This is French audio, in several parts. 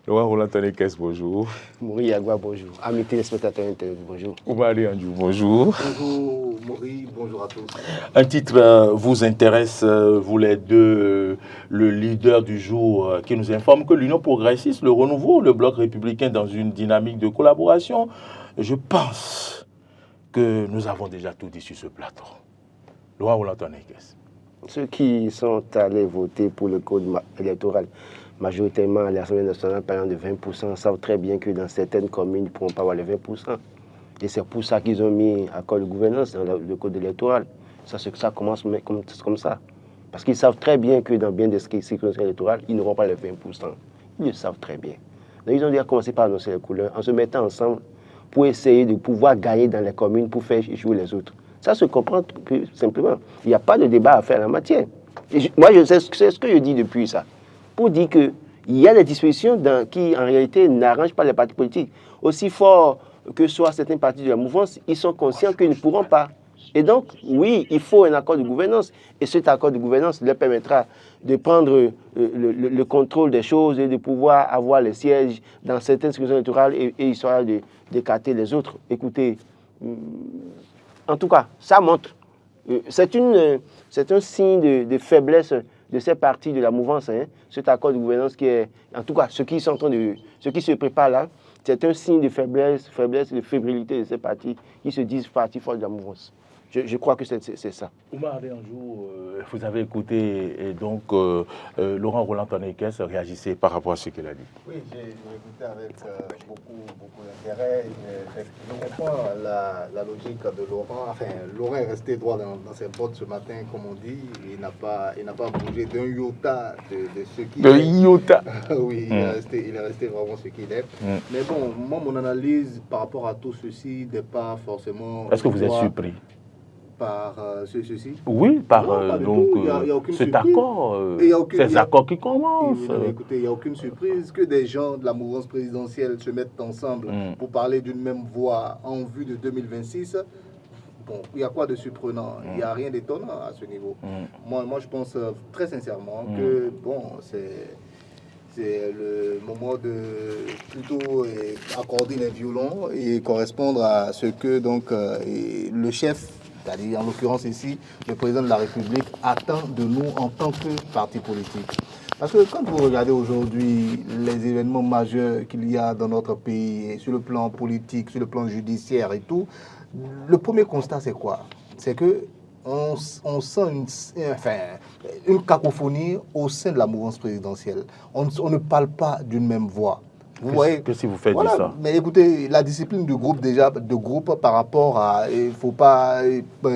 Laurent Roland Tonekes, bonjour. Maurice Yagua, bonjour. Amis téléspectateurs internet, bonjour. Oumar Andjou, bonjour. Bonjour Maurice, bonjour à tous. Un titre vous intéresse, vous les deux, le leader du jour qui nous informe que l'Union progressiste, le renouveau, le bloc républicain dans une dynamique de collaboration. Je pense que nous avons déjà tout dit sur ce plateau. Laurent Roland Tonekes. Ceux qui sont allés voter pour le code électoral, majoritairement à l'Assemblée nationale, parlant de 20%, savent très bien que dans certaines communes, ils ne pourront pas avoir les 20%. Et c'est pour ça qu'ils ont mis accord de gouvernance dans le code électoral. Ça commence comme ça. Parce qu'ils savent très bien que dans bien des circonscriptions électorales, ils n'auront pas les 20%. Ils le savent très bien. Donc ils ont déjà commencé par annoncer les couleurs en se mettant ensemble pour essayer de pouvoir gagner dans les communes pour faire échouer les autres. Ça se comprend plus simplement. Il n'y a pas de débat à faire en la matière. Moi, je sais ce que je dis depuis ça. Pour dire qu'il y a des dispositions qui, en réalité, n'arrangent pas les partis politiques. Aussi fort que soient certains partis de la mouvance, ils sont conscients qu'ils ne pourront pas. Et donc, oui, il faut un accord de gouvernance. Et cet accord de gouvernance leur permettra de prendre le contrôle des choses et de pouvoir avoir les sièges dans certaines circonscriptions électorales et histoire d'écarter les autres. Écoutez, en tout cas, ça montre. C'est un signe de faiblesse de ces partis de la mouvance, cet accord de gouvernance qui est, en tout cas, ce qui se prépare là, c'est un signe de faiblesse et de fébrilité de ces partis qui se disent partis forts de la mouvance. Je crois que c'est ça. Oumar Andjou, vous avez écouté et donc Laurent Roland Tonekes réagissait par rapport à ce qu'il a dit. Oui, j'ai écouté avec beaucoup d'intérêt. Je comprends la logique de Laurent. Enfin, Laurent est resté droit dans ses bottes ce matin, comme on dit. Il n'a pas bougé d'un iota de ce qu'il est. De iota. Oui, il est resté vraiment ce qu'il est. Mais bon, moi, mon analyse par rapport à tout ceci n'est pas forcément... Est-ce que vous êtes surpris par ceci? Oui, par donc cet accord, ces accords qui commencent. Écoutez, il n'y a aucune surprise que des gens de la mouvance présidentielle se mettent ensemble pour parler d'une même voix en vue de 2026. Bon, il y a quoi de surprenant? Il n'y a rien d'étonnant à ce niveau. Moi, je pense très sincèrement que bon, c'est le moment de plutôt accorder les violons et correspondre à ce que donc le chef, c'est-à-dire en l'occurrence ici, le président de la République, attend de nous en tant que parti politique. Parce que quand vous regardez aujourd'hui les événements majeurs qu'il y a dans notre pays, sur le plan politique, sur le plan judiciaire et tout, le premier constat c'est quoi? C'est que on sent une cacophonie au sein de la mouvance présidentielle. On ne parle pas d'une même voix. Vous voyez que si vous faites voilà, ça. Mais écoutez, la discipline du groupe par rapport à, il ne faut pas,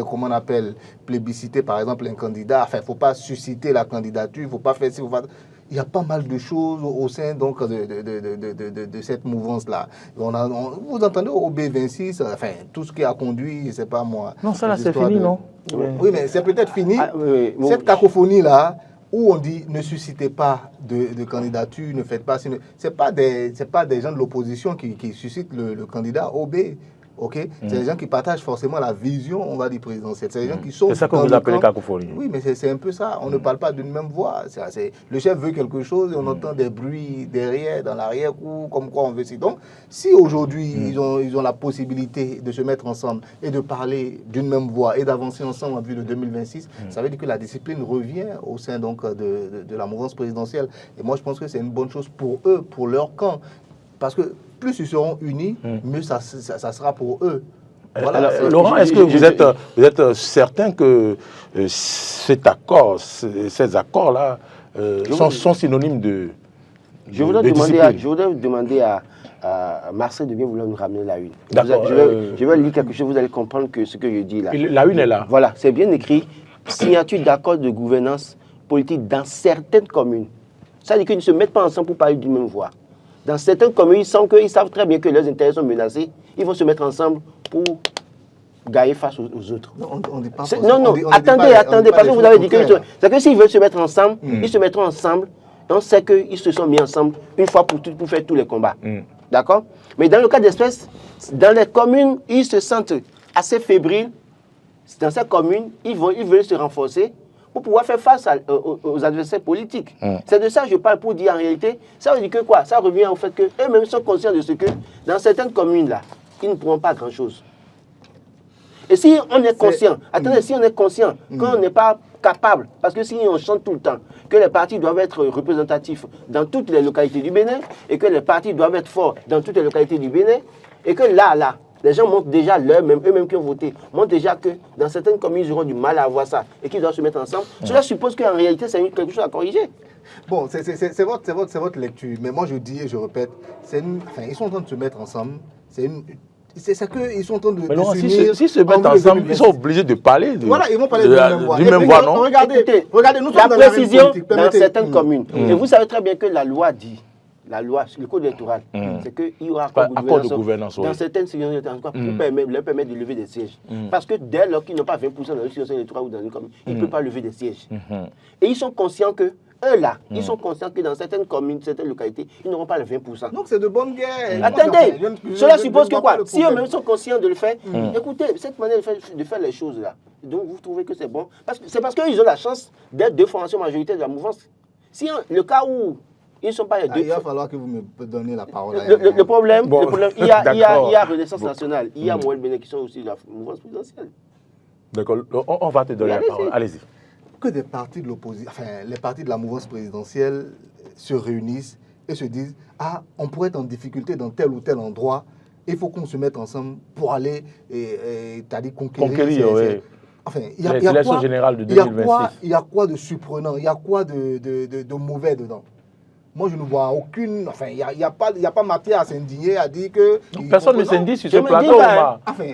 comment on appelle, plébisciter par exemple un candidat, enfin il ne faut pas susciter la candidature, il ne faut pas faire ça, il y a pas mal de choses au sein donc de cette mouvance-là. Vous entendez au B26, enfin tout ce qui a conduit, je ne sais pas moi. Non, ça là c'est fini, non? Oui, mais c'est peut-être fini. Oui. Cette cacophonie-là, où on dit ne suscitez pas de candidature, ne faites pas... Ce n'est pas des gens de l'opposition qui suscitent le candidat OB. Okay? C'est des gens qui partagent forcément la vision, on va dire, présidentielle. C'est des gens qui sont... C'est ça que vous appelez cacophonie. Oui, mais c'est un peu ça. On ne parle pas d'une même voix. Le chef veut quelque chose et on entend des bruits derrière, dans l'arrière-cour, comme quoi on veut. Donc, si aujourd'hui, ils ont la possibilité de se mettre ensemble et de parler d'une même voix et d'avancer ensemble en vue de 2026, ça veut dire que la discipline revient au sein donc, de la mouvance présidentielle. Et moi, je pense que c'est une bonne chose pour eux, pour leur camp. Parce que plus ils seront unis, mieux ça sera pour eux. Voilà, Laurent, est-ce que vous êtes certain que ces accords-là sont synonymes de voudrais demander à Marcel de bien vouloir nous ramener la une. Je vais lire quelque chose, vous allez comprendre que ce que je dis là. La une est là. Voilà, c'est bien écrit. Signature d'accord de gouvernance politique dans certaines communes. Ça veut dire qu'ils ne se mettent pas ensemble pour parler d'une même voix. Dans certaines communes, ils savent très bien que leurs intérêts sont menacés. Ils vont se mettre ensemble pour gagner face aux autres. Non, on dit pas attendez, parce que vous avez dit que c'est que s'ils veulent se mettre ensemble, ils se mettront ensemble. Donc c'est qu'ils se sont mis ensemble une fois pour toutes pour faire tous les combats. D'accord? Mais dans le cas d'espèce, dans les communes, ils se sentent assez fébriles. Dans ces communes, ils veulent se renforcer pour pouvoir faire face aux adversaires politiques. C'est de ça que je parle pour dire en réalité, ça veut dire que quoi? Ça revient au fait qu'eux-mêmes sont conscients de ce que dans certaines communes-là, ils ne pourront pas grand-chose. Et si on est conscient, attendez, si on est conscient qu'on n'est pas capable, parce que si on chante tout le temps que les partis doivent être représentatifs dans toutes les localités du Bénin, et que les partis doivent être forts dans toutes les localités du Bénin, et que là, les gens montrent déjà eux-mêmes qui ont voté, montrent déjà que dans certaines communes, ils auront du mal à avoir ça, et qu'ils doivent se mettre ensemble, cela suppose qu'en réalité, c'est quelque chose à corriger. Bon, c'est votre lecture, mais moi je dis et je répète, ils sont en train de se mettre ensemble, c'est ça qu'ils sont en train de mais Laurent, s'unir. S'ils se mettent ensemble, ils sont obligés de parler voilà, ils vont parler de la même voix. Du même voix, non? Regardez, nous la sommes dans précision la politique, dans certaines communes. Et vous savez très bien que la loi dit, le code électoral, c'est qu'il y aura accord de gouvernance dans certaines situations pour leur permettre de lever des sièges. Parce que dès lors qu'ils n'ont pas 20% dans une situation électorale ou dans une commune, ils ne peuvent pas lever des sièges. Et ils sont conscients que eux-là, ils sont conscients que dans certaines communes, certaines localités, ils n'auront pas les 20%. Donc c'est de bonne guerre. Attendez, cela suppose que quoi? Si eux-mêmes sont conscients de le faire, écoutez, cette manière de faire les choses-là, donc vous trouvez que c'est bon? C'est parce qu'ils ont la chance d'être deux formations majoritaires de la mouvance. Si le cas où ils ne sont pas les deux... il va falloir que vous me donniez la parole. Le problème, il y a Renaissance nationale, il y a Moël Bénin qui sont aussi de la mouvance présidentielle. D'accord, on va te donner la parole. Allez-y. Que des partis de l'opposition, les partis de la mouvance présidentielle se réunissent et se disent « Ah, on pourrait être en difficulté dans tel ou tel endroit, il faut qu'on se mette ensemble pour aller, c'est-à-dire conquérir. Oui. Enfin, l'élection générale de 2026. Il y a quoi de surprenant, il y a quoi de mauvais dedans? Moi, je ne vois aucune... Enfin, il n'y a pas matière à s'indigner, à dire que... Personne ne s'indigne sur ce plateau,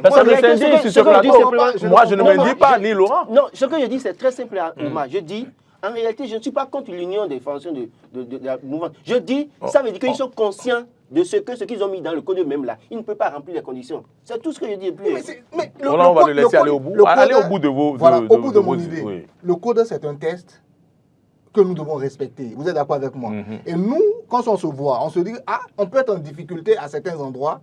personne ne s'indigne sur ce plateau. Moi, je ne m'indigne pas, ni Laurent. Non, ce que je dis, c'est très simple, Omar. Je dis, en réalité, je ne suis pas contre l'union des fonctions de la mouvance. Je dis, ça veut dire qu'ils sont conscients de ce qu'ils ont mis dans le code eux-mêmes là. Ils ne peuvent pas remplir les conditions. C'est tout ce que je dis. Voilà, on va le laisser aller au bout. Allez au bout de vos... Voilà, au bout de mon idée. Oui. Le code, c'est un test que nous devons respecter. Vous êtes d'accord avec moi? Et nous, quand on se voit, on se dit, ah, on peut être en difficulté à certains endroits,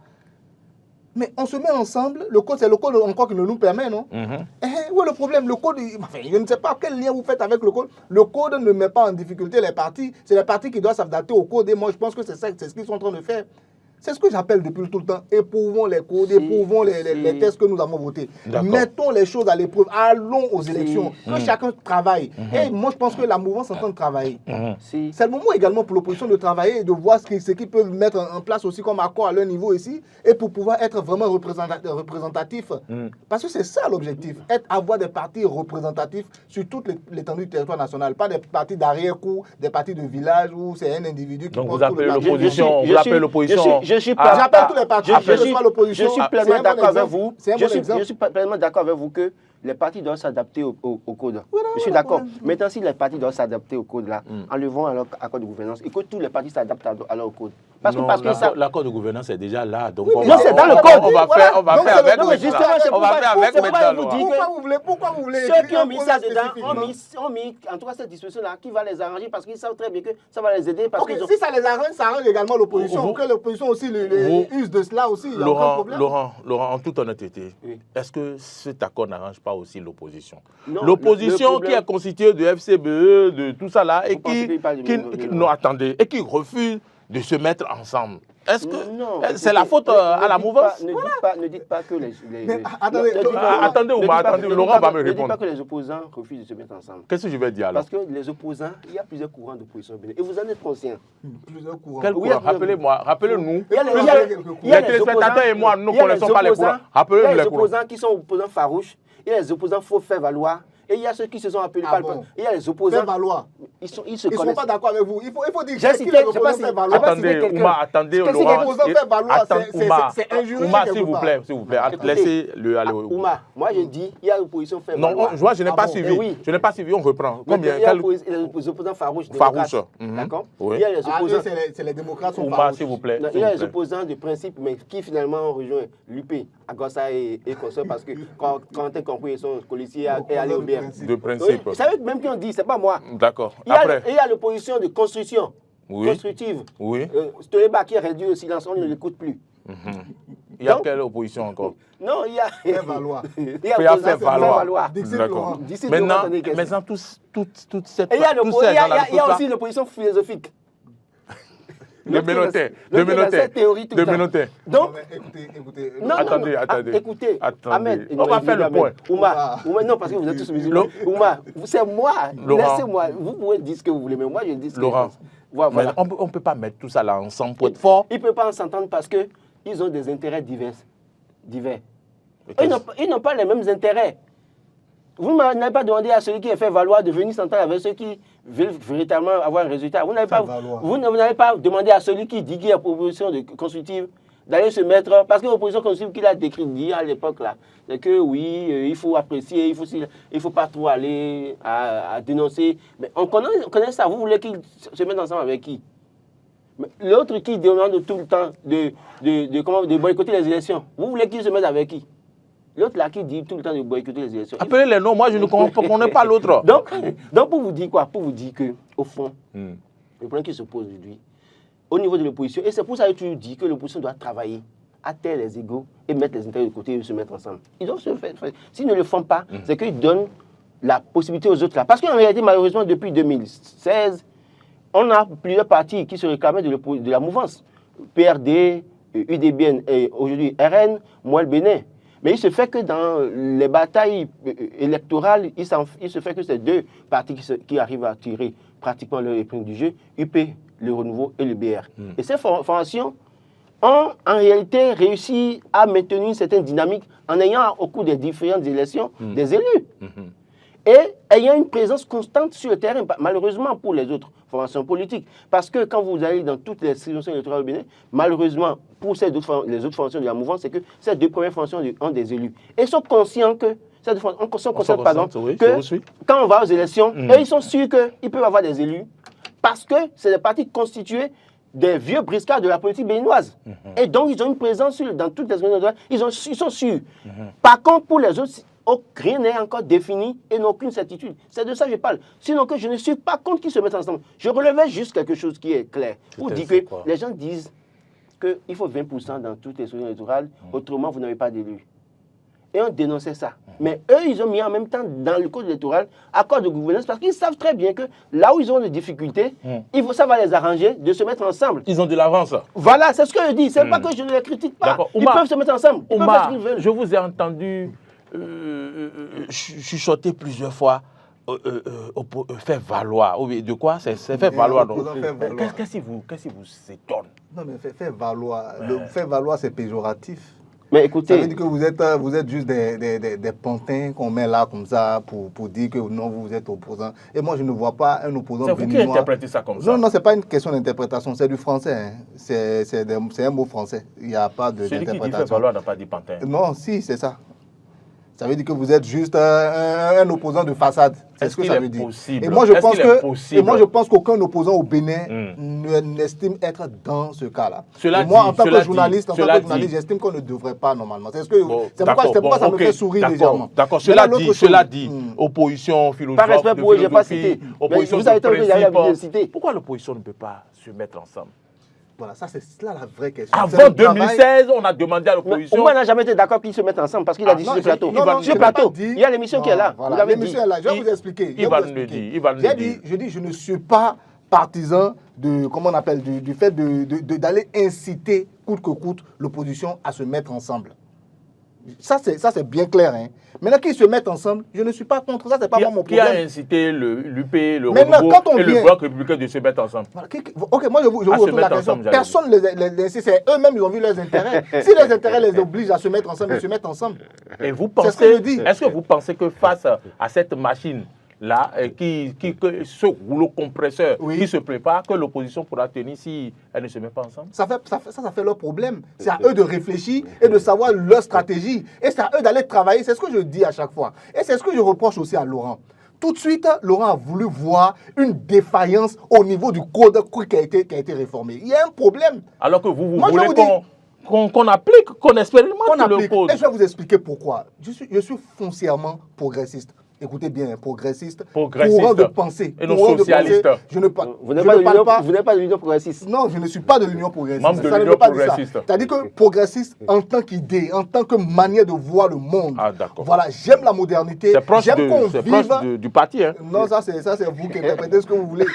mais on se met ensemble, le code, c'est le code encore qui nous permet, non? Où est le problème? Le code, je ne sais pas quel lien vous faites avec le code. Le code ne met pas en difficulté les partis, c'est les partis qui doivent s'adapter au code, et moi je pense que c'est ce qu'ils sont en train de faire. C'est ce que j'appelle depuis tout le temps. Éprouvons les codes, éprouvons les tests que nous avons votés. Mettons les choses à l'épreuve. Allons aux élections. Que chacun travaille. Et moi, je pense que la mouvance est en train de travailler. C'est le moment également pour l'opposition de travailler et de voir ce qu'ils peuvent mettre en place aussi comme accord à leur niveau ici et pour pouvoir être vraiment représentatifs. Parce que c'est ça l'objectif. Avoir des partis représentatifs sur toute l'étendue du territoire national. Pas des partis d'arrière-cour, des partis de village où c'est un individu qui... Donc vous appelez l'opposition... J'appelle tous les partis, je suis pleinement d'accord avec vous. Je suis pleinement d'accord avec vous que les partis doivent s'adapter au code. Je suis d'accord. Maintenant, si les partis doivent s'adapter au code là, enlevons alors l'accord de gouvernance et que tous les partis s'adaptent alors au code. Parce que l'accord de gouvernance est déjà là. Donc non, c'est dans le code. On va faire avec. Pourquoi vous voulez ceux qui ont mis ça dedans ont mis en tout cas cette disposition là qui va les arranger parce qu'ils savent très bien que ça va les aider. Si ça les arrange, ça arrange également l'opposition. Que l'opposition aussi use de cela aussi. Laurent, en toute honnêteté, est-ce que cet accord n'arrange pas aussi l'opposition? L'opposition qui est constituée de FCBE, de tout ça là, et qui refuse de se mettre ensemble. Est-ce que c'est la faute à la mouvance? Ne dites pas que les... Attendez, Laurent va me répondre. Ne dites pas que les opposants refusent de se mettre ensemble. Qu'est-ce que je vais dire alors? Parce que les opposants, il y a plusieurs courants d'opposition. Et vous en êtes conscient. Plusieurs courants. Quel courant? Rappelez-nous. Les téléspectateurs et moi, nous ne connaissons pas les courants. Rappelez-nous les courants. Il y a les opposants qui sont opposants farouches. Il y a les opposants faut faire valoir. Et il y a ceux qui se sont appelés par le peuple. Il y a les opposants. Faire valoir. Ils se connaissent. Ils ne sont pas d'accord avec vous. Il faut dire que les opposants faire valoir. Attendez, Laurent. C'est injurieux. Ouma, s'il vous plaît. Laissez-le aller au bout. Ouma, moi je dis, il y a l'opposition faire Non, valoir. je n'ai pas suivi. Je n'ai pas suivi, on reprend. Combien? Il y a les opposants farouches. D'accord. Il y a les opposants. C'est les démocrates sont farouches. S'il vous plaît. Il y a les opposants de principe, mais qui finalement ont rejoint l'UP, Agossa et Consorts, parce que quand on a compris, ils sont policiers et allés au BM. De principe. Vous savez même qui ont dit, c'est pas moi. D'accord. Il y a l'opposition de construction, constructive. Oui. Stoleba qui a réduit le silence, on ne l'écoute plus. Il y a quelle opposition encore? Non, il y a... Faire valoir. Il y a faire valoir. D'accord. Maintenant, toute cette... Et il y a aussi l'opposition philosophique. De Ménotin. Donc, écoutez. non, attendez. Écoutez, Ahmed, on va faire le point. Oumar, non, parce que vous êtes tous musulmans. Oumar, c'est moi. Laissez-moi. Vous pouvez dire ce que vous voulez, mais moi, je dis ce que je pense. Voilà. On ne peut pas mettre tout ça là ensemble pour être fort. Ils ne peuvent pas s'entendre parce qu'ils ont des intérêts divers. Ils n'ont pas les mêmes intérêts. Vous n'avez pas demandé à celui qui a fait valoir de venir s'entendre avec ceux qui veulent véritablement avoir un résultat. Vous n'avez pas demandé à celui qui dit qu'il y a une proposition constructive d'aller se mettre... Parce que l'opposition constructive qu'il a décrite à l'époque, là, c'est que oui, il faut apprécier, il ne faut pas trop aller à dénoncer. Mais on connaît ça. Vous voulez qu'ils se mettent ensemble avec qui? L'autre qui demande tout le temps de boycotter les élections, vous voulez qu'ils se mettent avec qui? L'autre là qui dit tout le temps de boycotter les élections. Appelez les noms, moi je ne connais pas l'autre. Donc pour vous dire quoi? Pour vous dire qu'au fond, le problème qui se pose aujourd'hui, au niveau de l'opposition, et c'est pour ça que tu dis que l'opposition doit travailler, à terre les égaux et mettre les intérêts de côté et se mettre ensemble. Ils doivent se faire. S'ils ne le font pas, c'est qu'ils donnent la possibilité aux autres là. Parce qu'en réalité, malheureusement, depuis 2016, on a plusieurs partis qui se réclamaient de la mouvance. PRD, UDBN et aujourd'hui RN, Moël Bénin. Mais il se fait que dans les batailles électorales, il se fait que c'est deux partis qui arrivent à tirer pratiquement leur épingle du jeu, UP, le Renouveau et le BR. Et ces formations ont en réalité réussi à maintenir une certaine dynamique en ayant au cours des différentes élections des élus. Et ayant une présence constante sur le terrain, malheureusement pour les autres formations politiques. Parce que quand vous allez dans toutes les circonscriptions électorales au Bénin, malheureusement, pour les autres formations de la mouvance, c'est que ces deux premières formations ont des élus. Et ils sont conscients que, quand on va aux élections, eux, ils sont sûrs qu'ils peuvent avoir des élus parce que c'est des partis constitués des vieux briscards de la politique béninoise. Et donc, ils ont une présence dans toutes les zones, ils sont sûrs. Par contre, pour les autres, rien n'est encore défini et n'ont aucune certitude. C'est de ça que je parle. Sinon que je ne suis pas contre qu'ils se mettent ensemble. Je relevais juste quelque chose qui est clair. Pour dire que les gens disent qu'il faut 20% dans toutes les zones électorales, autrement vous n'avez pas d'élus. Et on dénonçait ça. Mais eux, ils ont mis en même temps dans le code électoral accord de gouvernance parce qu'ils savent très bien que là où ils ont des difficultés, ça va les arranger de se mettre ensemble. Ils ont de l'avance. Voilà, c'est ce que je dis. C'est pas que je ne les critique pas. Ils peuvent se mettre ensemble. Ils peuvent faire ce qu'ils veulent. Je vous ai entendu chuchoter plusieurs fois faire valoir. De quoi? C'est faire valoir. Qu'est-ce qui vous étonne? Non, mais faire valoir. Faire valoir, c'est péjoratif. Mais écoutez, ça veut dire que vous êtes juste des pantins qu'on met là comme ça pour dire que non, vous êtes opposant. Et moi, je ne vois pas un opposant béninois. C'est vous qui interprétez ça comme ça? Non, c'est pas une question d'interprétation, c'est du français. Hein. C'est un mot français. Il n'y a pas d'interprétation. Celui qui dit faire valoir n'a pas dit pantin. Non, si, c'est ça. Ça veut dire que vous êtes juste un opposant de façade. C'est ce que ça veut dire. Possible? Et moi, je pense qu'aucun opposant au Bénin n'estime être dans ce cas-là. Moi, en tant que journaliste, j'estime qu'on ne devrait pas normalement. C'est pourquoi ça me fait sourire légèrement. D'accord. Cela dit, opposition philosophique. Par respect pour eux, je n'ai pas cité. Opposition vous avez de citer. Pourquoi l'opposition ne peut pas se mettre ensemble? Voilà, ça c'est là la vraie question. Avant 2016, on a demandé à l'opposition. On n'a jamais été d'accord qu'ils se mettent ensemble parce qu'il a dit sur ce plateau. Sur le plateau, il y a l'émission qui est là. Voilà, l'émission est là. Je vais vous expliquer. Je dis, je ne suis pas partisan de, comment on appelle, du fait d'aller inciter coûte que coûte l'opposition à se mettre ensemble. Ça, c'est bien clair. Hein. Maintenant qu'ils se mettent ensemble, je ne suis pas contre ça, c'est pas mon problème. Qui a incité l'UP, le Renouveau et le Bloc républicain de se mettre ensemble? Ok, moi je vous retourne la question. Personne ne les incite, c'est eux-mêmes, ils ont vu leurs intérêts. Si leurs intérêts les obligent à se mettre ensemble, ils se mettent ensemble. Et vous pensez, est-ce que vous pensez que face à cette machine là, ce rouleau compresseur qui se prépare, que l'opposition pourra tenir si elle ne se met pas ensemble? Ça fait leur problème. C'est à eux de réfléchir et de savoir leur stratégie. Et c'est à eux d'aller travailler. C'est ce que je dis à chaque fois. Et c'est ce que je reproche aussi à Laurent. Tout de suite, Laurent a voulu voir une défaillance au niveau du code qui a été réformé. Il y a un problème. Alors que vous voulez qu'on applique, qu'on expérimente le code. Et je vais vous expliquer pourquoi. Je suis foncièrement progressiste. écoutez bien, progressiste, Progressiste. courant de pensée. Et non courant de socialiste. pensée, je ne Vous n'êtes pas de l'Union progressiste. Non, je ne suis pas de l'Union progressiste. Membre de Ça ne l'Union veut pas dire ça. progressiste. C'est-à-dire que progressiste en tant qu'idée, en tant que manière de voir le monde. Ah, d'accord. Voilà, j'aime la modernité. C'est proche, J'aime qu'on proche du parti. Hein. Non, ça c'est vous qui interprétez ce que vous voulez.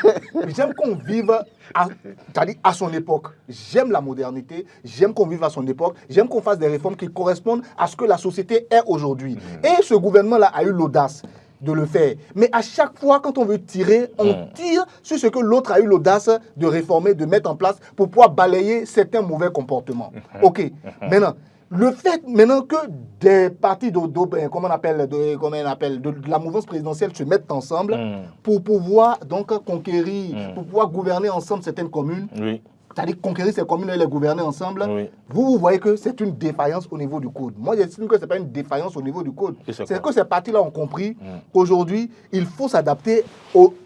J'aime qu'on vive à son époque. J'aime la modernité, j'aime qu'on vive à son époque, j'aime qu'on fasse des réformes qui correspondent à ce que la société est aujourd'hui. Et ce gouvernement-là a eu l'audace de le faire. Mais à chaque fois, quand on veut tirer, on tire sur ce que l'autre a eu l'audace de réformer, de mettre en place pour pouvoir balayer certains mauvais comportements. Ok, maintenant, le fait maintenant que des partis de la mouvance présidentielle se mettent ensemble pour pouvoir donc conquérir, pour pouvoir gouverner ensemble certaines communes, Oui. c'est-à-dire conquérir ces communes et les gouverner ensemble, Oui. vous voyez que c'est une défaillance au niveau du code. Moi, j'estime que ce n'est pas une défaillance au niveau du code. C'est que ces partis-là ont compris qu'aujourd'hui, il faut s'adapter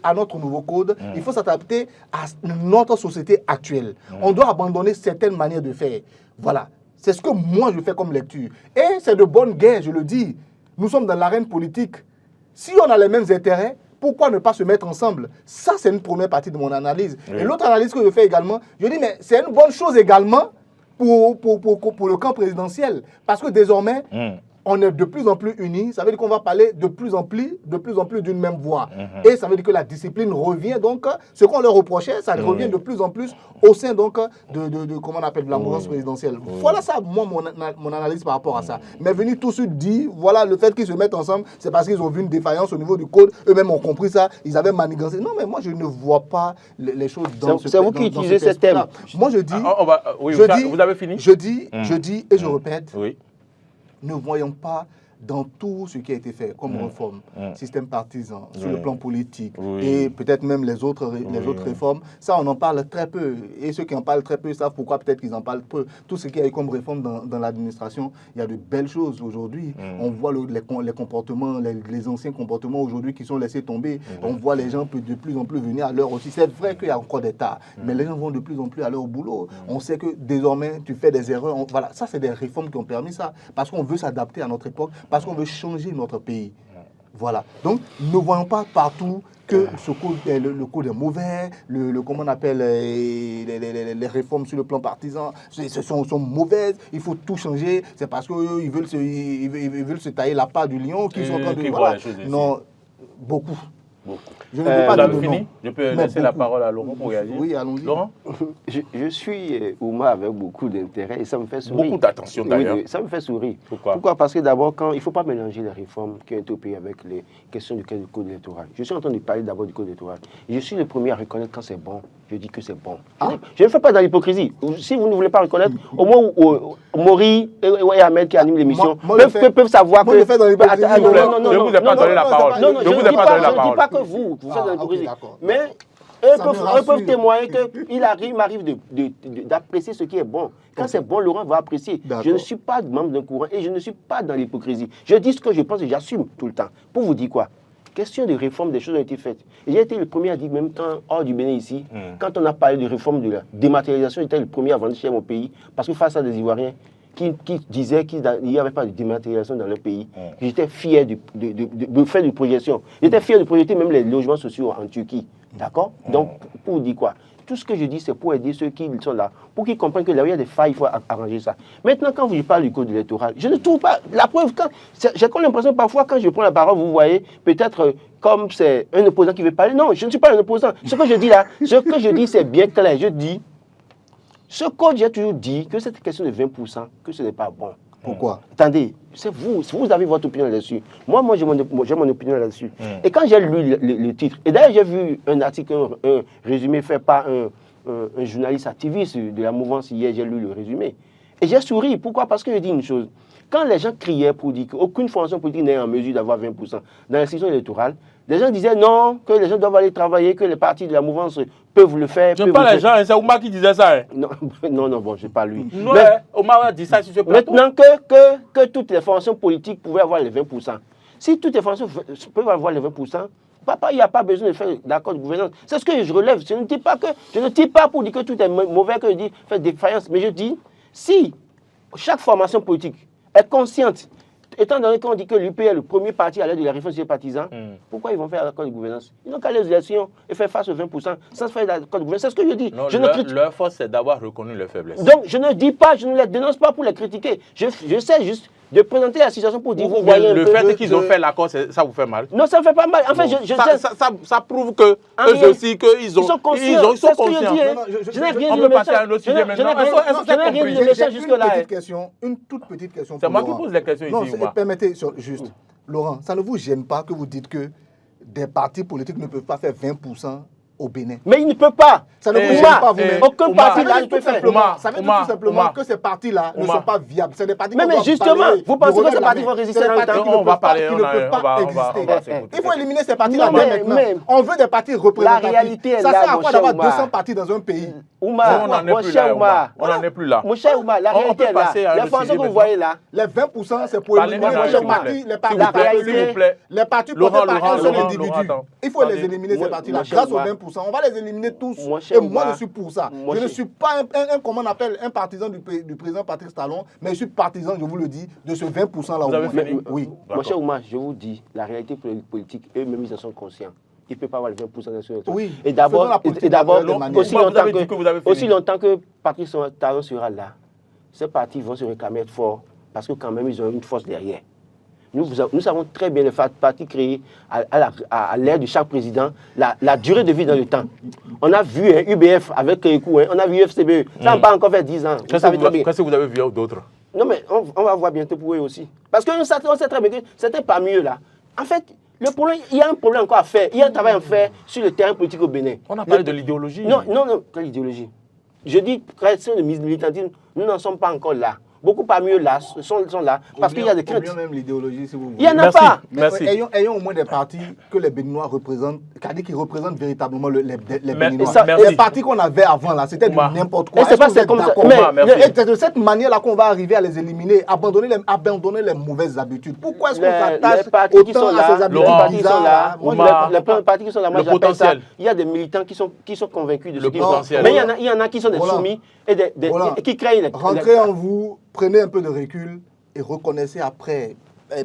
à notre nouveau code, il faut s'adapter à notre société actuelle. On doit abandonner certaines manières de faire. Voilà. C'est ce que moi, je fais comme lecture. Et c'est de bonne guerre, je le dis. Nous sommes dans l'arène politique. Si on a les mêmes intérêts, pourquoi ne pas se mettre ensemble? Ça, c'est une première partie de mon analyse. Oui. Et l'autre analyse que je fais également, je dis, mais c'est une bonne chose également pour le camp présidentiel. Parce que désormais, on est de plus en plus unis. Ça veut dire qu'on va parler de plus en plus d'une même voix. Et ça veut dire que la discipline revient. Donc, ce qu'on leur reprochait, ça revient de plus en plus au sein donc, comment on appelle, de la mouvance présidentielle. Voilà ça, moi, mon analyse par rapport à ça. Mais venir tout de suite dire, voilà, le fait qu'ils se mettent ensemble, c'est parce qu'ils ont vu une défaillance au niveau du code. Eux-mêmes ont compris ça. Ils avaient manigancé. Non, mais moi, je ne vois pas les choses dans ce. C'est vous qui utilisez ce thème. Moi, je dis. Vous avez fini? Je dis et je répète. Oui. Ne voyons pas dans tout ce qui a été fait comme réforme, système partisan, sur le plan politique et peut-être même les autres réformes, ça on en parle très peu. Et ceux qui en parlent très peu savent pourquoi peut-être qu'ils en parlent peu. Tout ce qu'il y a eu comme réforme dans l'administration, il y a de belles choses aujourd'hui. On voit les comportements, les anciens comportements aujourd'hui qui sont laissés tomber. On voit les gens de plus en plus venir à l'heure aussi. C'est vrai qu'il y a encore des tas, mais les gens vont de plus en plus à leur boulot. On sait que désormais tu fais des erreurs. Voilà, ça c'est des réformes qui ont permis ça. Parce qu'on veut s'adapter à notre époque. Parce qu'on veut changer notre pays. Voilà. Donc, ne voyons pas partout que le code est mauvais, comment on appelle les réformes sur le plan partisan sont mauvaises, il faut tout changer. C'est parce qu'ils veulent se tailler la part du lion qu'ils sont en train de... Voilà. Non, beaucoup. Je ne peux pas dire fini. Je peux laisser la parole à Laurent pour réagir. Oui, allons-y. Laurent, je suis Ouma avec beaucoup d'intérêt et ça me fait sourire. Beaucoup d'attention d'ailleurs. Oui, ça me fait sourire. Pourquoi? Parce que d'abord, il ne faut pas mélanger les réformes qui ont été opérées avec les questions du code électoral. Je suis en train de parler d'abord du code électoral. Je suis le premier à reconnaître quand c'est bon. Je dis que c'est bon. Je ne fais pas dans l'hypocrisie. Si vous ne voulez pas reconnaître, au moins Maury et Ahmed qui animent l'émission peuvent savoir que... Je fais dans l'hypocrisie. Je ne vous ai pas donné la parole. Non, je ne dis pas que vous faites dans l'hypocrisie. Mais eux peuvent témoigner qu'il m'arrive d'apprécier ce qui est bon. Quand c'est bon, Laurent va apprécier. Je ne suis pas membre d'un courant et je ne suis pas dans l'hypocrisie. Je dis ce que je pense et j'assume tout le temps. Pour vous dire quoi? Question de réforme, des choses ont été faites. Et j'ai été le premier à dire, même temps, hors du Bénin ici, quand on a parlé de réforme de la dématérialisation, j'étais le premier à vendre chez mon pays. Parce que face à des Ivoiriens qui disaient qu'il n'y avait pas de dématérialisation dans leur pays, j'étais fier de faire des projections. J'étais fier de projeter même les logements sociaux en Turquie. D'accord? Donc, pour vous dire quoi? Tout ce que je dis, c'est pour aider ceux qui sont là, pour qu'ils comprennent que là où il y a des failles, il faut arranger ça. Maintenant, quand je parle du code électoral, je ne trouve pas la preuve. J'ai comme l'impression, parfois, quand je prends la parole, vous voyez, peut-être comme c'est un opposant qui veut parler. Non, je ne suis pas un opposant. Ce que je dis là, c'est bien clair. Je dis, ce code, j'ai toujours dit que cette question de 20%, que ce n'est pas bon. Pourquoi? Attendez, c'est vous avez votre opinion là-dessus. Moi, j'ai mon opinion là-dessus. Et quand j'ai lu le titre, et d'ailleurs j'ai vu un article, un résumé fait par un journaliste activiste de la mouvance hier, j'ai lu le résumé. Et j'ai souri. Pourquoi? Parce que je dis une chose. Quand les gens criaient pour dire qu'aucune formation politique n'est en mesure d'avoir 20% dans la session électorale, les gens disaient non, que les gens doivent aller travailler, que les partis de la mouvance peuvent le faire. Je ne pas les gens, c'est Ouma qui disait ça. Non, bon, je ne sais pas lui. Non, Ouma a dit ça sur ce plateau. Maintenant que toutes les formations politiques pouvaient avoir les 20%, si toutes les formations peuvent avoir les 20%, papa, il n'y a pas besoin de faire d'accord de gouvernance. C'est ce que je relève. Je ne dis pas pour dire que tout est mauvais, que je dis faire défaillance, mais je dis, si chaque formation politique est consciente étant donné qu'on dit que l'UP est le premier parti à l'aide de la réforme des partisans, pourquoi ils vont faire l'accord de gouvernance? Ils n'ont qu'à aller aux élections et faire face aux 20% sans faire l'accord de gouvernance. C'est ce que je dis. Non, leur force, c'est d'avoir reconnu leurs faiblesses. Donc, je ne dis pas, je ne les dénonce pas pour les critiquer. Je sais juste de présenter la situation pour dire, vous voyez le fait qu'ils ont fait l'accord, ça vous fait mal? Non, ça ne fait pas mal. En fait, ça prouve que eux aussi, qu'ils sont conscients. C'est ce que je dis. Je n'ai rien dit de méchant jusque-là. Une toute petite question. C'est moi qui pose les questions ici. Non, permettez, juste. Laurent, ça ne vous gêne pas que vous dites que des partis politiques ne peuvent pas faire 20% au Bénin? Mais ils ne peuvent pas. Ça ne vous gêne pas vous-même. Aucun parti là ne peut faire. Ça veut dire tout simplement que ces partis-là ne sont pas viables. C'est des partis mais justement, vous pensez que ces partis vont résister dans le temps? On va parler, qui ne peuvent pas exister. Il faut éliminer ces partis-là maintenant. On veut des partis représentatifs. La réalité est là. Ça sert à quoi d'avoir 200 partis dans un pays? Oumar, mon cher Oumar. On n'en est plus là. Mon cher Oumar, la réalité est là. L'information que vous voyez là. Les 20%, c'est pour éliminer les partis portés par un seul individu. Il faut les éliminer, ces partis-là. Grâce aux 20%, on va les éliminer tous. Et moi, je suis pour ça. Je ne suis pas comment on appelle, un partisan du président Patrice Talon, mais je suis partisan, je vous le dis, de ce 20%-là. Vous avez fini? Oui. Mon cher Oumar, je vous dis, la réalité politique, eux-mêmes, ils en sont conscients. Il ne peut pas avoir le 20% de ce oui. Et d'abord, aussi longtemps que Patrice Talon sera là, ces partis vont se réclamer fort parce que quand même, ils ont une force derrière. Nous savons très bien les partis créés à l'ère de chaque président, la durée de vie dans le temps. On a vu UBF avec Kékou, on a vu UFCBE, ça n'a pas encore fait 10 ans. Qu'est-ce que vous avez vu d'autres? Non mais on va voir bientôt pour eux aussi. Parce qu'on sait très bien que c'était pas mieux là. En fait, le problème, il y a un problème encore à faire. Il y a un travail à faire sur le terrain politique au Bénin. On a parlé de l'idéologie. Non, quelle idéologie? Je dis, question de militantisme, nous n'en sommes pas encore là. Beaucoup pas mieux là, sont là, parce qu'il y a des craintes. Même l'idéologie, si vous voulez. Il n'y en a pas. Merci. Ayons au moins des partis que les Béninois représentent, c'est-à-dire qui représentent véritablement les Béninois. Les partis qu'on avait avant là, c'était n'importe quoi. C'est pas comme ça. C'est de cette manière-là qu'on va arriver à les éliminer, abandonner les mauvaises habitudes. Pourquoi est-ce qu'on s'attache autant à ces habitudes bizarres? Les partis qui sont là, moi j'appelle ça. Il y a des militants qui sont convaincus de ce qu'ils font. Mais il y en a qui sont des soumis et qui créent les... Rentrez en vous. Prenez un peu de recul et reconnaissez après,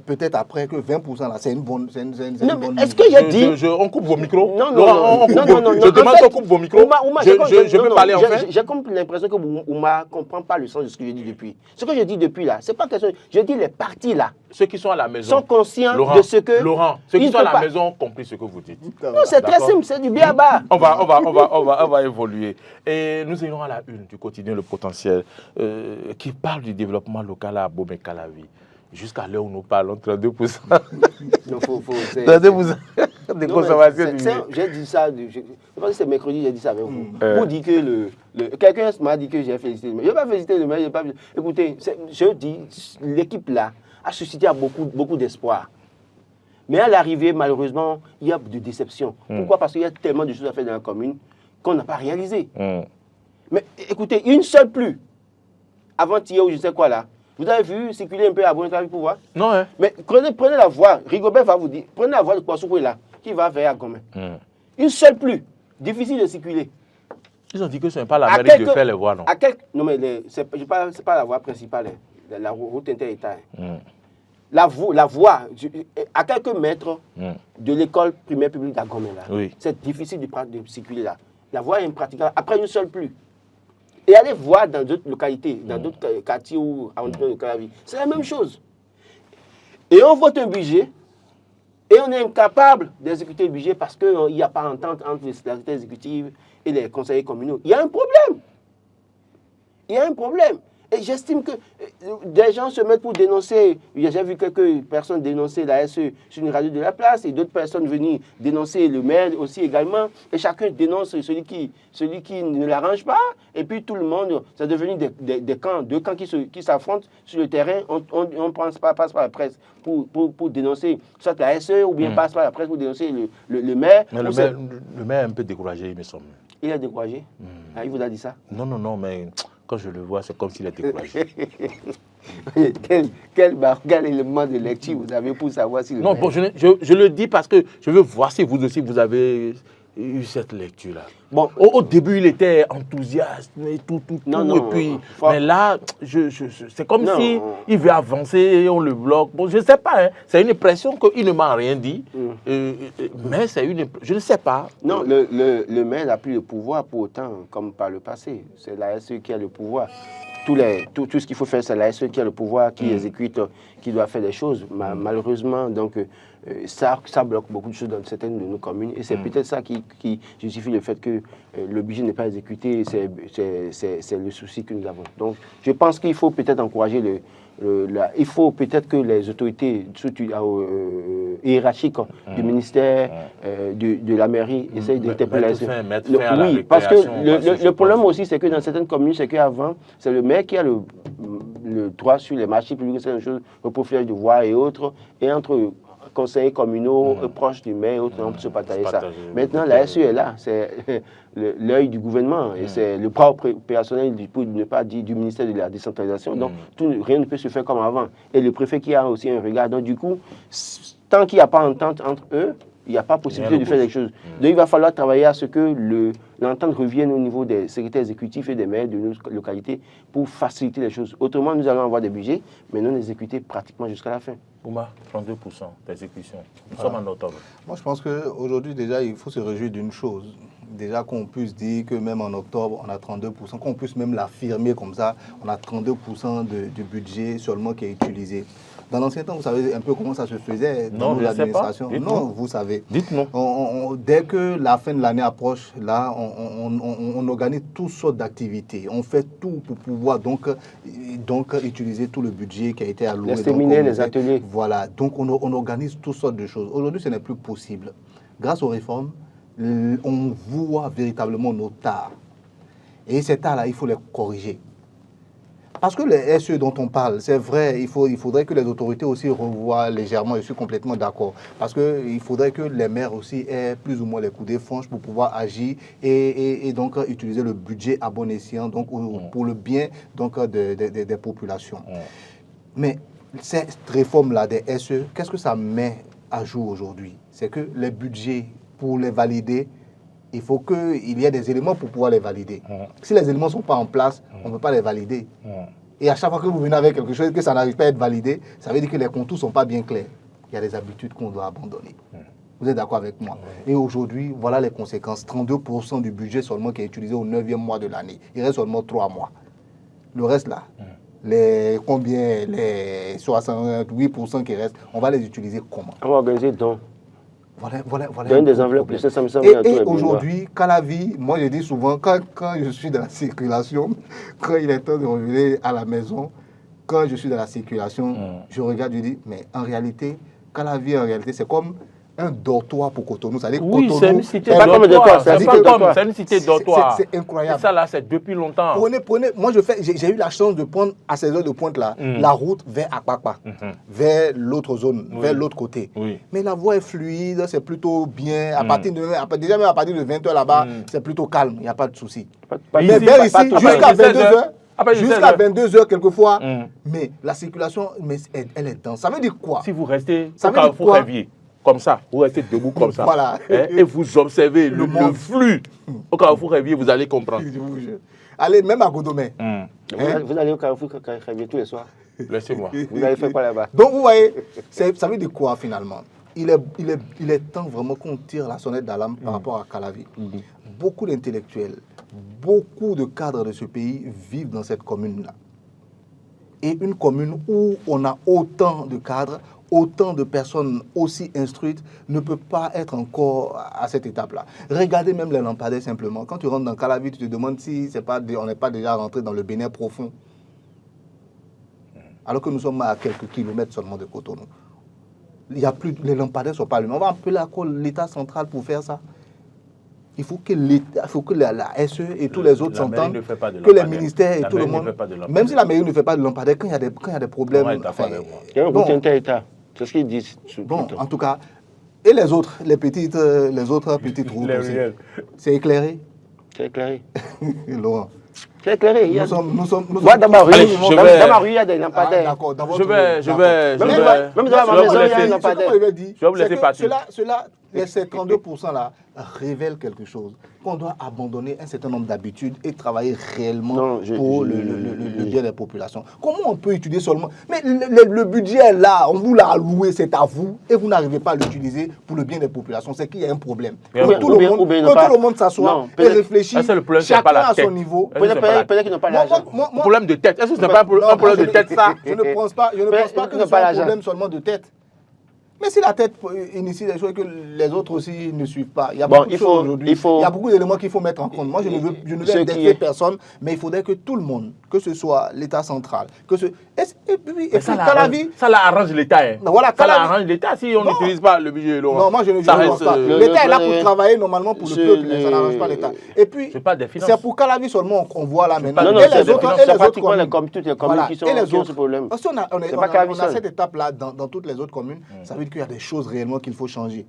peut-être après, que 20% là, c'est une bonne. Est-ce que j'ai dit. On coupe vos micros? Non. Je demande qu'on coupe vos micros. Je peux parler en fait? J'ai comme l'impression que Oumar ne comprend pas le sens de ce que je dis depuis. Ce que je dis depuis là, c'est pas question. Je dis les partis là. Ceux qui sont à la maison sont conscients de ce que. Laurent, ceux qui sont à la maison ont compris ce que vous dites. Non, c'est très simple, c'est du biaba. On va évoluer. Et nous irons à la une du quotidien Le Potentiel qui parle du développement local à Bomé-Calavi. Jusqu'à l'heure où nous parlons, 32%. Non, 32% de consommation du lait. J'ai dit ça, je pense que c'est mercredi, j'ai dit ça avec vous. Pour dire que quelqu'un m'a dit que j'ai félicité le maire. Je n'ai pas félicité le maire, écoutez, je dis, l'équipe là a suscité beaucoup d'espoir. Mais à l'arrivée, malheureusement, il y a de déception. Pourquoi? Parce qu'il y a tellement de choses à faire dans la commune qu'on n'a pas réalisé. Mais écoutez, une seule pluie, avant-hier ou je sais quoi là, vous avez vu circuler un peu à Bonne-Calavi pour voir? Non, hein? Mais prenez la voie, Rigobert va vous dire, prenez la voie de Kouassoukou là, qui va vers Agomé. Une seule pluie, difficile de circuler. Ils ont dit que ce n'est pas la mairie de faire les voies, non? Non, mais ce n'est pas la voie principale, la route inter-État. La voie, à quelques mètres de l'école primaire publique d'Agomé là, c'est difficile de circuler là. La voie est impraticable après une seule pluie. Et allez voir dans d'autres localités, dans d'autres quartiers ou arrondissements de Calavi. C'est la même chose. Et on vote un budget et on est incapable d'exécuter le budget parce qu'il n'y a pas entente entre les autorités exécutives et les conseillers communaux. Il y a un problème. Il y a un problème. Et j'estime que des gens se mettent pour dénoncer. J'ai vu quelques personnes dénoncer la SE sur une radio de la place et d'autres personnes venir dénoncer le maire aussi également. Et chacun dénonce celui qui ne l'arrange pas. Et puis tout le monde, c'est devenu des camps, deux camps qui s'affrontent sur le terrain. On passe par la presse pour dénoncer soit la SE ou bien passe par la presse pour dénoncer le maire. Mais le maire est un peu découragé, il me semble. Il est découragé? Il vous a dit ça? Non, mais... Quand je le vois, c'est comme s'il était découragé. Quel élément de lecture vous avez pour savoir si... Non, bon, je le dis parce que je veux voir si vous aussi, vous avez eu cette lecture-là? Bon, Au début, il était enthousiaste et tout, Non, et puis, mais là, c'est comme si il veut avancer et on le bloque. Bon, je ne sais pas, hein, c'est une impression qu'il ne m'a rien dit, mais c'est je ne sais pas. Non, le maire n'a plus le pouvoir pour autant comme par le passé. C'est la SE qui a le pouvoir. Tout ce qu'il faut faire, c'est la SE qui a le pouvoir, qui exécute, qui doit faire des choses. Malheureusement, donc, ça bloque beaucoup de choses dans certaines de nos communes. Et c'est peut-être ça qui justifie le fait que le budget n'est pas exécuté. C'est le souci que nous avons. Donc, je pense qu'il faut peut-être encourager il faut peut-être que les autorités hiérarchiques du ministère, de la mairie, essayent d'interpeller. Oui, parce que le problème aussi, c'est que dans certaines communes, c'est qu'avant, c'est le maire qui a le droit sur les marchés publics, c'est une chose au profil de voies et autres, et entre conseillers communaux proches du maire et autres, on peut se partager ça. Maintenant, la SE est là, c'est l'œil du gouvernement, et c'est le bras opérationnel, pour ne pas dire du ministère de la décentralisation. Donc, rien ne peut se faire comme avant. Et le préfet qui a aussi un regard. Donc, du coup, tant qu'il n'y a pas d'entente entre eux, il n'y a pas possibilité de faire des choses. Donc, il va falloir travailler à ce que l'entente revienne au niveau des secrétaires exécutifs et des maires de nos localités pour faciliter les choses. Autrement, nous allons avoir des budgets, mais non exécutés pratiquement jusqu'à la fin. Ouma, 32% d'exécution. Nous sommes en octobre. Moi, je pense qu'aujourd'hui, déjà, il faut se réjouir d'une chose. Déjà, qu'on puisse dire que même en octobre, on a 32%, qu'on puisse même l'affirmer comme ça, on a 32% du budget seulement qui est utilisé. Dans l'ancien temps, vous savez un peu comment ça se faisait dans l'administration? Non, vous savez. Dites-nous. Dès que la fin de l'année approche, là, on organise toutes sortes d'activités. On fait tout pour pouvoir donc utiliser tout le budget qui a été alloué. Les séminaires, les ateliers. Voilà. Donc, on organise toutes sortes de choses. Aujourd'hui, ce n'est plus possible. Grâce aux réformes, on voit véritablement nos tares. Et ces tares-là, il faut les corriger. Parce que les SE dont on parle, c'est vrai, il faudrait que les autorités aussi revoient légèrement, je suis complètement d'accord. Parce qu'il faudrait que les maires aussi aient plus ou moins les coups des franches pour pouvoir agir et donc utiliser le budget à bon escient donc, pour le bien donc, des populations. Mais cette réforme-là des SE, qu'est-ce que ça met à jour aujourd'hui? C'est que les budgets, pour les valider, il faut qu'il y ait des éléments pour pouvoir les valider. Si les éléments ne sont pas en place, on ne peut pas les valider. Et à chaque fois que vous venez avec quelque chose que ça n'arrive pas à être validé, ça veut dire que les contours ne sont pas bien clairs. Il y a des habitudes qu'on doit abandonner. Vous êtes d'accord avec moi? Et aujourd'hui, voilà les conséquences. 32% du budget seulement qui est utilisé au 9e mois de l'année. Il reste seulement 3 mois. Le reste là, les 68% qui restent, on va les utiliser comment? On va organiser donc. Voilà Donne des enveloppes plus 500 et aujourd'hui, Calavi, moi je dis souvent, quand je suis dans la circulation, quand il est temps de revenir à la maison, quand je suis dans la circulation, je regarde, je dis, mais en réalité, Calavi, c'est comme un dortoir pour Cotonou. Oui, c'est une cité dortoir. C'est une cité dortoir. C'est incroyable. Et ça là, c'est depuis longtemps. Prenez, moi j'ai eu la chance de prendre à ces heures de pointe là, la route vers Akpakpa, vers l'autre zone, vers l'autre côté. Mais la voie est fluide, c'est plutôt bien. Déjà même à partir de 20h là-bas, c'est plutôt calme, il n'y a pas de souci. Mais vers ici, jusqu'à 22h. Jusqu'à 22h quelquefois, mais la circulation, elle est dense. Ça veut dire quoi? Si vous restez au Carrefour Révier, comme ça, vous restez debout comme ça, voilà. Et vous observez le flux au Carrefour Révier, vous allez comprendre. Allez, même à Godomé. Vous allez au Carrefour Révier tous les soirs. Laissez-moi. Vous allez faire quoi là-bas? Donc vous voyez, ça veut dire quoi finalement? Il est temps vraiment qu'on tire la sonnette d'alarme par rapport à Calavi. Beaucoup d'intellectuels, beaucoup de cadres de ce pays vivent dans cette commune-là. Et une commune où on a autant de cadres, autant de personnes aussi instruites ne peut pas être encore à cette étape-là. Regardez même les lampadaires simplement. Quand tu rentres dans Calavi, tu te demandes si on n'est pas déjà rentré dans le Bénin profond. Alors que nous sommes à quelques kilomètres seulement de Cotonou. Il y a plus, les lampadaires ne sont pas allumés. On va appeler l'État central pour faire ça. Il faut que la SE et tous les autres s'entendent, que les ministères et tout le monde, même si la mairie ne fait pas de lampadaire, quand il y a des problèmes, il y a un groupe inter-État. C'est ce qu'ils disent. Bon, en tout cas, et les autres petites routes aussi. C'est éclairé? C'est éclairé. Laurent. C'est éclairé. Nous sommes dans ma rue, il y a des lampadaires. D'accord, je vais même dans ma maison, il y a des lampadaires. Je vais vous laisser partir. Cela, ces 32% là révèlent quelque chose, qu'on doit abandonner un certain nombre d'habitudes et travailler réellement pour le bien des populations. Comment on peut utiliser seulement... Mais le budget est là, on vous l'a alloué, c'est à vous, et vous n'arrivez pas à l'utiliser pour le bien des populations. C'est qu'il y a un problème. Que tout le monde s'assoie et réfléchisse, chacun à son niveau. Peut-être qu'ils n'ont pas l'argent. Problème de tête. Est-ce que ce n'est pas un problème de tête, ça? Je ne pense pas que ce soit un problème seulement de tête. Mais si la tête initie des choses que les autres aussi ne suivent pas, il y a beaucoup de choses aujourd'hui. Il y a beaucoup d'éléments qu'il faut mettre en compte. Moi, je ne veux indexer personne, mais il faudrait que tout le monde, que ce soit l'État central, que ce... Et puis, ça l'arrange l'État. Voilà, ça l'arrange l'État si on n'utilise pas le budget. Non, moi je ne pense pas. L'État est là pour travailler normalement pour le peuple, mais ça n'arrange pas l'État. Et puis, c'est pour Calavi seulement qu'on voit là maintenant. Non, c'est pratiquement toutes les communes qui ont ce problème. Si on a cette étape-là dans toutes les autre communes, ça veut dire qu'il y a des choses réellement qu'il faut changer.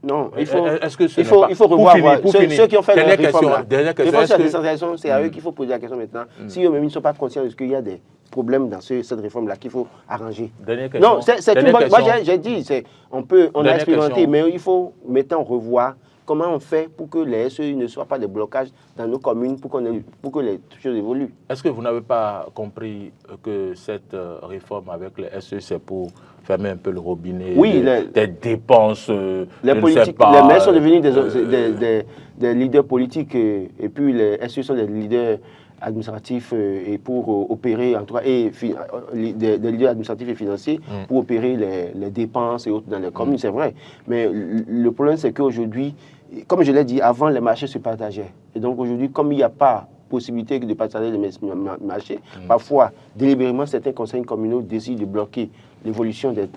Non, il faut revoir ceux qui ont fait la réforme. La décentralisation, c'est à eux qu'il faut poser la question maintenant. Si eux-mêmes ne sont pas conscients de ce qu'il y a des problèmes dans cette réforme-là qu'il faut arranger. Non, c'est une bonne... Moi, j'ai dit, on a expérimenté, mais il faut maintenant revoir comment on fait pour que les SE ne soient pas des blocages dans nos communes, pour que les choses évoluent. Est-ce que vous n'avez pas compris que cette réforme avec les SE, c'est pour fermer un peu le robinet des dépenses les maires sont devenus des leaders politiques et puis les SE sont des leaders administratifs et pour opérer, en tout cas, des leaders administratifs et financiers pour opérer les dépenses et autres dans les communes, c'est vrai. Mais le problème, c'est qu'aujourd'hui, comme je l'ai dit, avant, les marchés se partageaient. Et donc aujourd'hui, comme il n'y a pas possibilité de partager les marchés, parfois, délibérément, certains conseils communaux décident de bloquer l'évolution de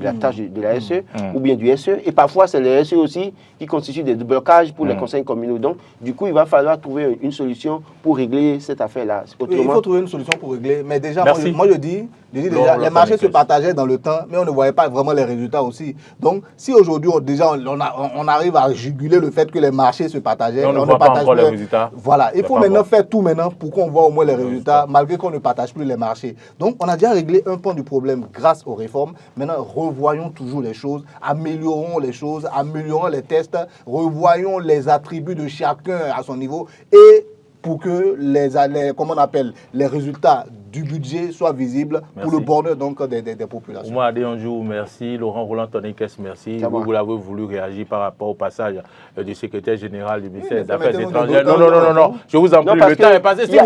la tâche de la SE ou bien du SE. Et parfois, c'est les SE aussi qui constituent des blocages pour les conseils communaux. Donc, du coup, il va falloir trouver une solution pour régler cette affaire-là. Il faut trouver une solution pour régler. Mais déjà, moi je dis déjà, les marchés se partageaient dans le temps, mais on ne voyait pas vraiment les résultats aussi. Donc, si aujourd'hui, on arrive à juguler le fait que les marchés se partageaient, on ne voit pas encore les résultats. Voilà, il faut maintenant faire tout maintenant pour qu'on voit au moins les résultats, malgré qu'on ne partage plus les marchés. Donc, on a déjà réglé un point du problème grâce aux réformes. Maintenant, revoyons toujours les choses, améliorons les choses, améliorons les tests, revoyons les attributs de chacun à son niveau et pour que les résultats du budget soient visibles pour le bonheur donc des populations. Oumar Adéanjou, merci. Laurent Roland Tonikès, merci. Vous l'avez voulu réagir par rapport au passage du secrétaire général du ministère des Affaires étrangères. Non. Je vous en prie, le temps est passé. S'il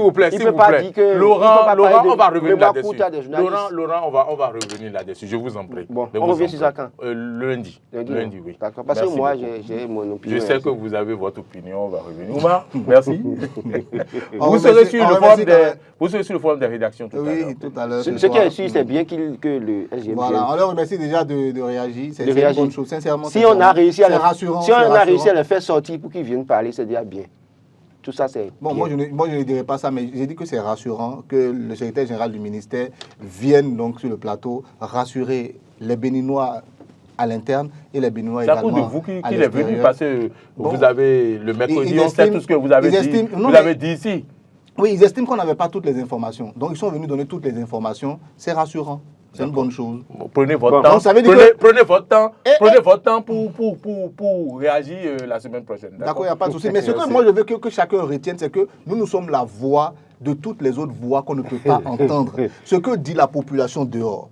vous plaît. Laurent, on va revenir là-dessus. Laurent, on va revenir là-dessus. Je vous en prie. Bon, on revient sur ça quand? Lundi, oui. D'accord, parce que moi, j'ai mon opinion. Je sais que vous avez votre opinion, on va revenir. Oumar, merci. Vous serez sur le forum des rédactions tout à l'heure. Oui, tout à l'heure. Ce qui est sûr, c'est bien que le SGM... Voilà, on leur remercie déjà de réagir. C'est une bonne chose, sincèrement. Si on a réussi à le faire sortir pour qu'ils viennent parler, c'est déjà bien. Tout ça, c'est bon, moi, je ne dirais pas ça, mais j'ai dit que c'est rassurant que le secrétaire général du ministère vienne donc sur le plateau rassurer les Béninois à l'interne et les Béninois également. C'est à cause de vous qu'il est venu parce que vous avez le mercredi, on sait tout ce que vous avez dit. Vous avez dit ici. Oui, ils estiment qu'on n'avait pas toutes les informations. Donc, ils sont venus donner toutes les informations. C'est rassurant. C'est une bonne chose. Prenez votre temps. Prenez votre temps pour réagir la semaine prochaine. D'accord, il n'y a pas de souci. Mais ce que moi, je veux que chacun retienne, c'est que nous sommes la voix de toutes les autres voix qu'on ne peut pas entendre. Ce que dit la population dehors.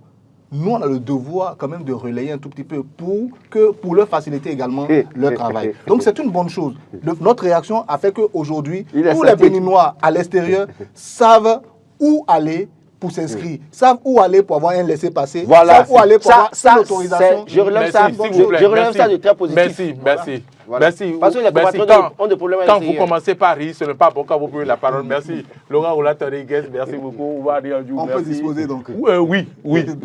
Nous, on a le devoir quand même de relayer un tout petit peu pour leur faciliter également leur travail. Donc, c'est une bonne chose. Notre réaction a fait qu'aujourd'hui, tous les Béninois à l'extérieur savent où aller pour s'inscrire, savent où aller pour avoir un laissez-passer, savent où aller pour avoir une autorisation. Je relève ça de très positif. Merci. Voilà. Merci. Parce que les compatriotes ont des problèmes quand vous commencez par rire, ce n'est pas bon quand vous prenez la parole. Merci. Laurent Roland Tonikès, merci beaucoup. On peut disposer donc. Oui.